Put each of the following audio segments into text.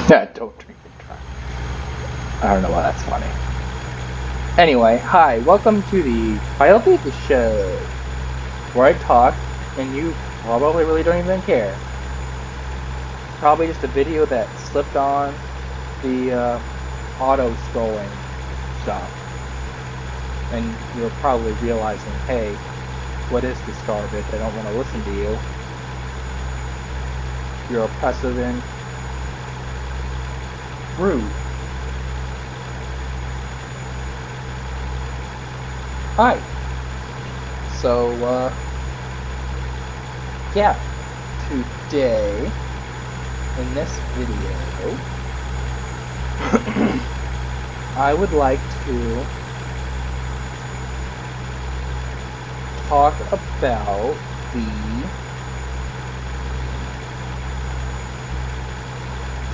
Don't drink and drive. I don't know why that's funny. Anyway, hi, welcome to the Kyle Baker Show, where I talk and you probably really don't even care. Probably just a video that slipped on the auto scrolling stuff, and you're probably realizing, hey, what is this garbage? I don't want to listen to you. You're oppressive and rude. Hi. So, yeah, today, in this video, I would like to talk about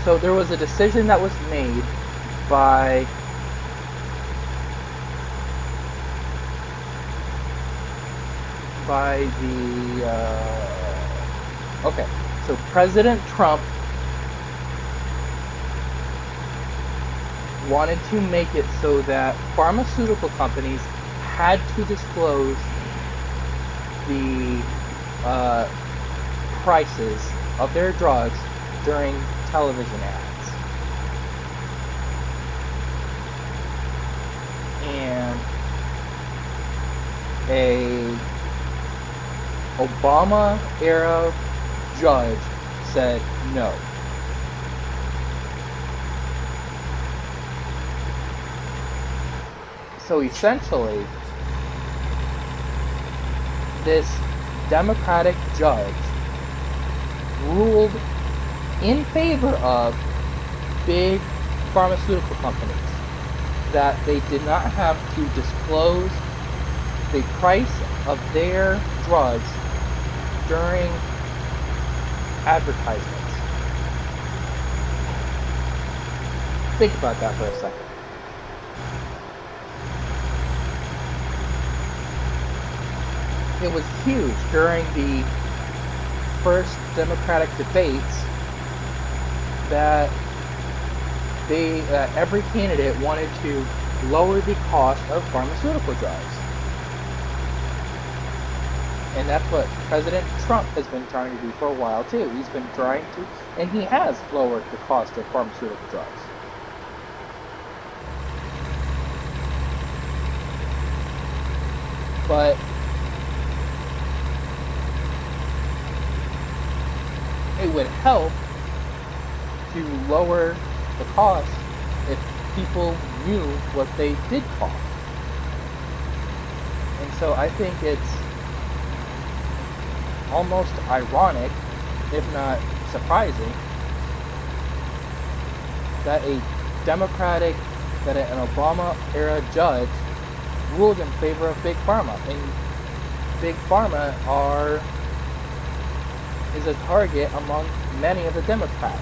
So there was a decision that was made by okay, so President Trump wanted to make it so that pharmaceutical companies had to disclose the prices of their drugs during television ads. And a Obama-era judge said no. So essentially, this Democratic judge ruled in favor of big pharmaceutical companies that they did not have to disclose the price of their drugs during advertisements. Think about that for a second. It was huge during the first Democratic debates that every candidate wanted to lower the cost of pharmaceutical drugs. And that's what President Trump has been trying to do for a while too. He's been trying to, and he has lowered the cost of pharmaceutical drugs. But it would help to lower the cost if people knew what they did cost. And so I think it's almost ironic, if not surprising, that an Obama-era judge ruled in favor of Big Pharma. And Big Pharma is a target among many of the Democrats,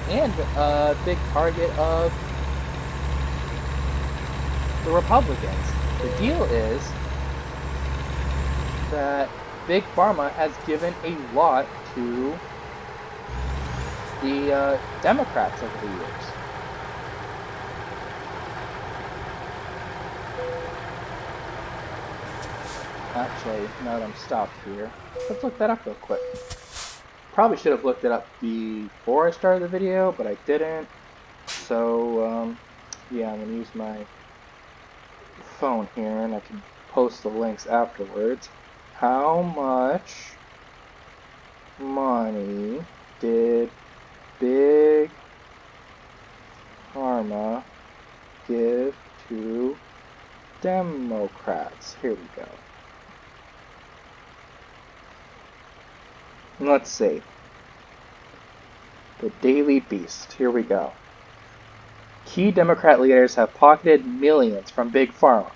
and a big target of the Republicans. The deal is that Big Pharma has given a lot to the Democrats over the years. Actually, now that I'm stopped here, let's look that up real quick. Probably should have looked it up before I started the video, but I didn't. So, yeah, I'm going to use my phone here, and I can post the links afterwards. How much money did Big Pharma give to Democrats? Here we go. Let's see. The Daily Beast. Here we go. Key Democrat leaders have pocketed millions from Big Pharma,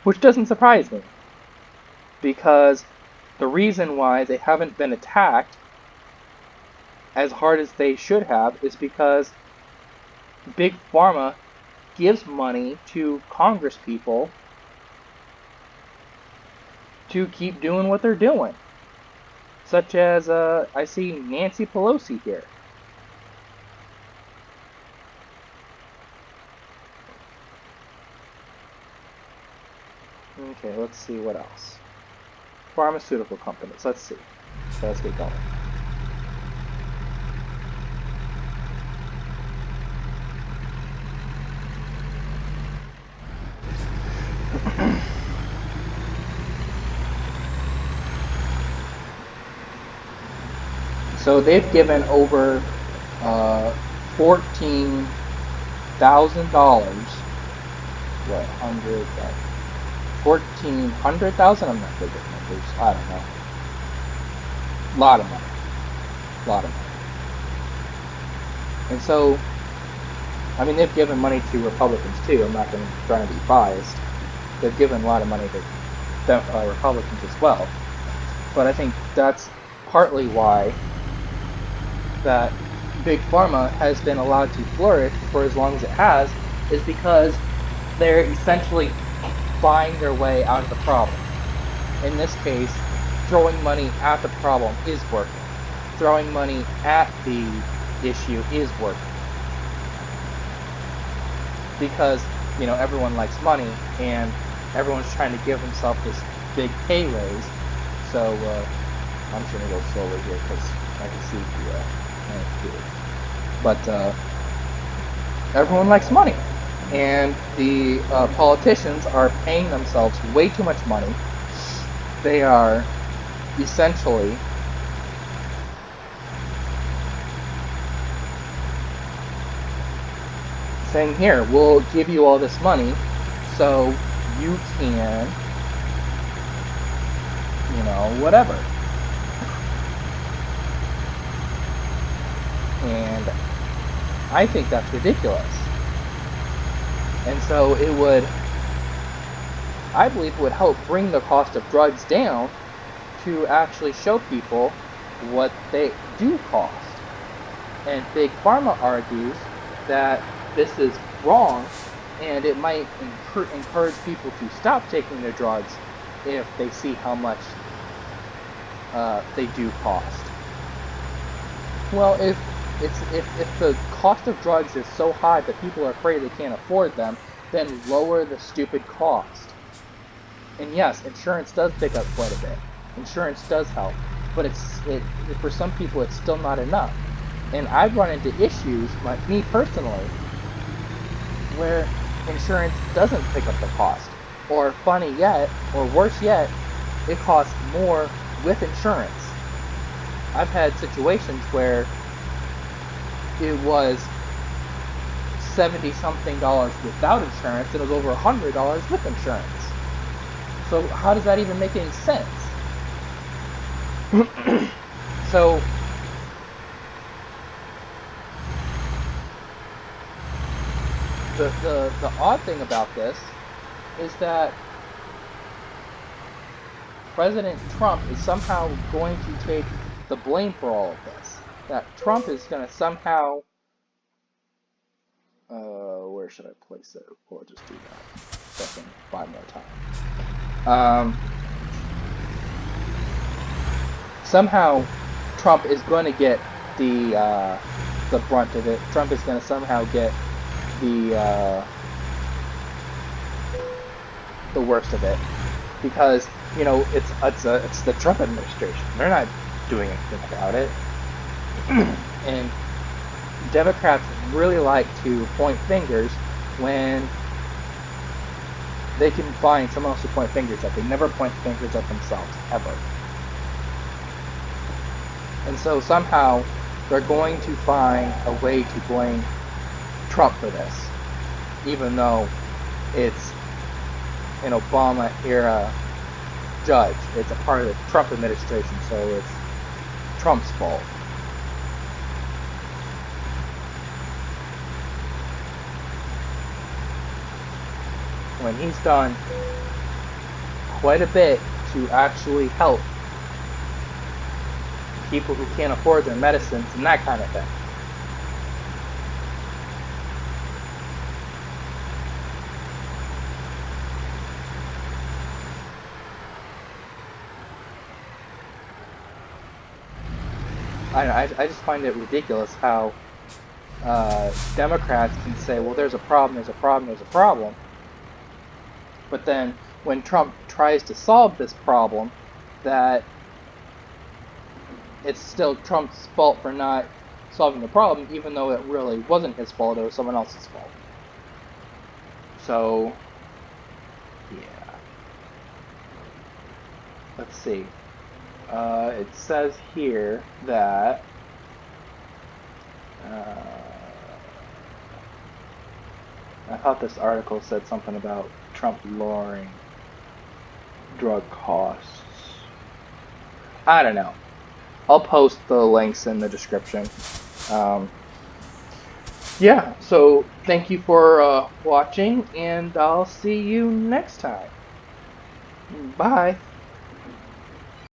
which doesn't surprise me, because the reason why they haven't been attacked as hard as they should have is because Big Pharma gives money to congresspeople to keep doing what they're doing. Such as, I see Nancy Pelosi here. Okay, let's see what else. Pharmaceutical companies. Let's see. So let's get going. So they've given over $14,000. What, 1,400,000? I'm not good with numbers. I don't know. A lot of money. A lot of money. And so, I mean, they've given money to Republicans too. I'm not going to try to be biased. They've given a lot of money to Republicans as well. But I think that's partly why that Big Pharma has been allowed to flourish for as long as it has, is because they're essentially buying their way out of the problem. In this case, throwing money at the problem is working. Throwing money at the issue is working. Because, you know, everyone likes money, and everyone's trying to give himself this big pay raise. So, I'm just going to go slowly here because I can see the computer. But, everyone likes money. And the politicians are paying themselves way too much money. They are essentially saying, here, we'll give you all this money so you can, you know, whatever. And I think that's ridiculous. And so it would, I believe, would help bring the cost of drugs down to actually show people what they do cost. And Big Pharma argues that this is wrong, and it might encourage people to stop taking their drugs if they see how much they do cost. Well, if the cost of drugs is so high that people are afraid they can't afford them, then lower the stupid cost. And yes, insurance does pick up quite a bit. Insurance does help, but for some people it's still not enough. And I've run into issues, me personally, where insurance doesn't pick up the cost. Or funny yet, or worse yet, it costs more with insurance. I've had situations where it was $70-something without insurance, and it was over $100 with insurance. So how does that even make any sense? So the odd thing about this is that President Trump is somehow going to take the blame for all of this. That Trump is going to somehow, where should I place it? We'll just do that so I can buy more time. Somehow Trump is going to get the brunt of it. Trump is going to somehow get the worst of it, because, you know, it's the Trump administration. They're not doing anything about it. And Democrats really like to point fingers when they can find someone else to point fingers at. They never point fingers at themselves, ever. And so somehow they're going to find a way to blame Trump for this, even though it's an Obama-era judge. It's a part of the Trump administration, so it's Trump's fault. When he's done quite a bit to actually help people who can't afford their medicines and that kind of thing. I just find it ridiculous how Democrats can say, well, there's a problem, but then when Trump tries to solve this problem, that it's still Trump's fault for not solving the problem, even though it really wasn't his fault, it was someone else's fault. So, yeah. Let's see. It says here that I thought this article said something about Trump lowering drug costs. I don't know. I'll post the links in the description. Yeah, so thank you for watching, and I'll see you next time. Bye.